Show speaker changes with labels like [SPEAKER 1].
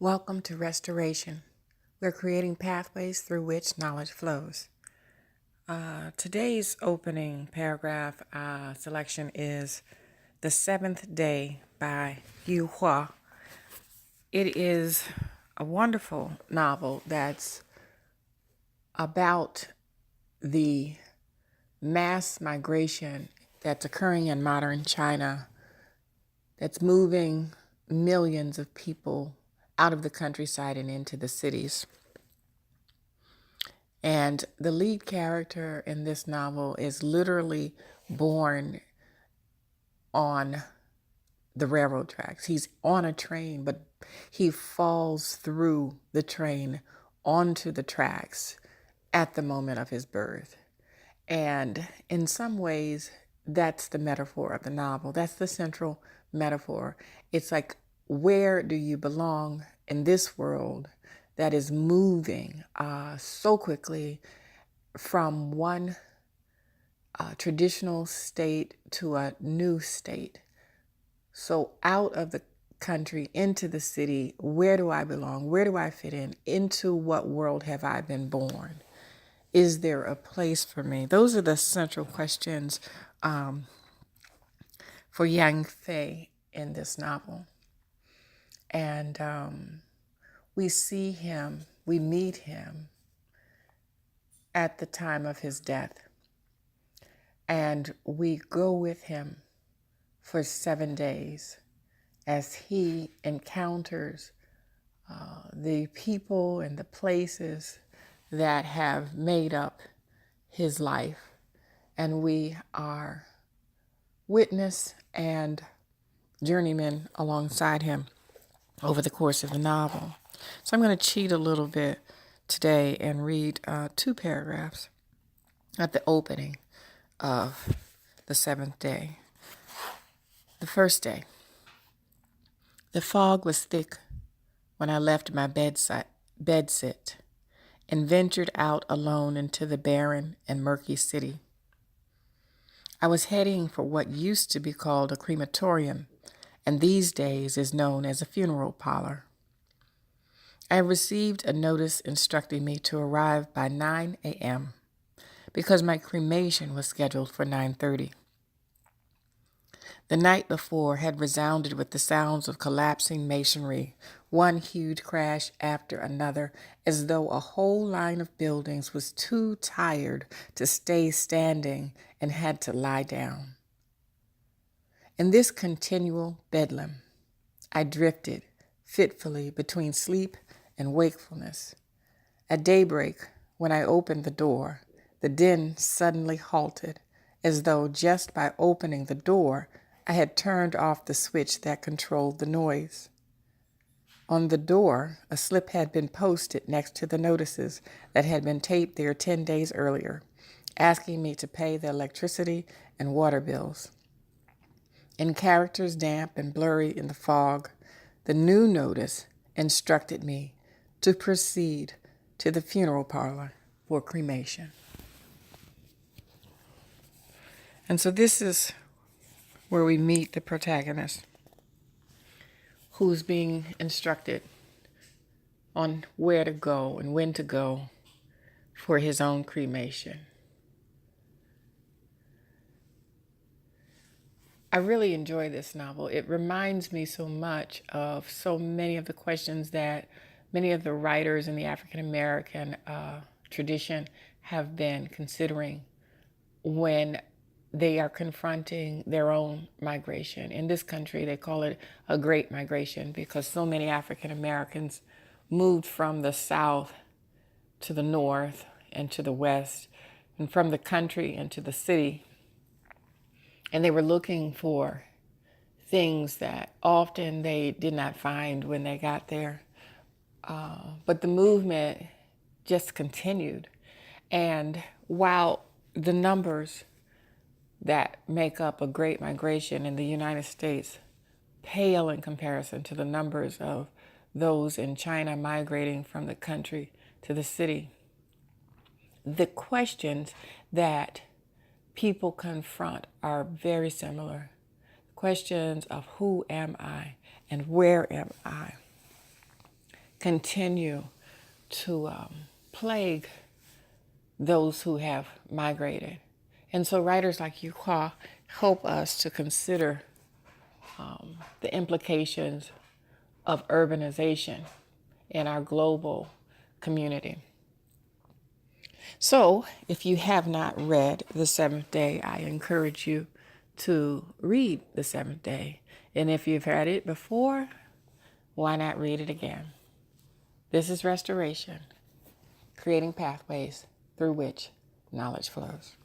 [SPEAKER 1] Welcome to Restoration. We're creating pathways through which knowledge flows. Today's opening paragraph selection is The Seventh Day by Yu Hua. It is a wonderful novel that's about the mass migration that's occurring in modern China that's moving millions of people out of the countryside and into the cities. And the lead character in this novel is literally born on the railroad tracks. He's on a train, but he falls through the train onto the tracks at the moment of his birth. And in some ways, that's the metaphor of the novel. That's the central metaphor. It's like, where do you belong in this world that is moving so quickly from one traditional state to a new state? So out of the country into the city, where do I belong? Where do I fit in? Into what world have I been born? Is there a place for me? Those are the central questions for Yang Fei in this novel. And we see him, we meet him at the time of his death. And we go with him for 7 days as he encounters the people and the places that have made up his life. And we are witness and journeyman alongside him over the course of the novel. So I'm going to cheat a little bit today and read 2 paragraphs at the opening of the 7th day. The first day. The fog was thick when I left my bedsit and ventured out alone into the barren and murky city. I was heading for what used to be called a crematorium, and these days is known as a funeral parlor. I received a notice instructing me to arrive by 9 a.m. because my cremation was scheduled for 9:30. The night before had resounded with the sounds of collapsing masonry, one huge crash after another, as though a whole line of buildings was too tired to stay standing and had to lie down. In this continual bedlam, I drifted fitfully between sleep and wakefulness. At daybreak, when I opened the door, the din suddenly halted, as though just by opening the door, I had turned off the switch that controlled the noise. On the door, a slip had been posted next to the notices that had been taped there 10 days earlier, asking me to pay the electricity and water bills. In characters damp and blurry in the fog, the new notice instructed me to proceed to the funeral parlor for cremation. And so this is where we meet the protagonist, who's being instructed on where to go and when to go for his own cremation. I really enjoy this novel. It reminds me so much of so many of the questions that many of the writers in the African American tradition have been considering when they are confronting their own migration. In this country, they call it a great migration because so many African Americans moved from the South to the North and to the West, and from the country into the city. And they were looking for things that often they did not find when they got there. But the movement just continued. And while the numbers that make up a great migration in the United States pale in comparison to the numbers of those in China migrating from the country to the city, the questions that people confront are very similar. Questions of who am I and where am I? continue to plague those who have migrated. And so writers like you help us to consider the implications of urbanization in our global community. So, if you have not read The Seventh Day, I encourage you to read The Seventh Day. And if you've read it before, why not read it again? This is restoration, creating pathways through which knowledge flows.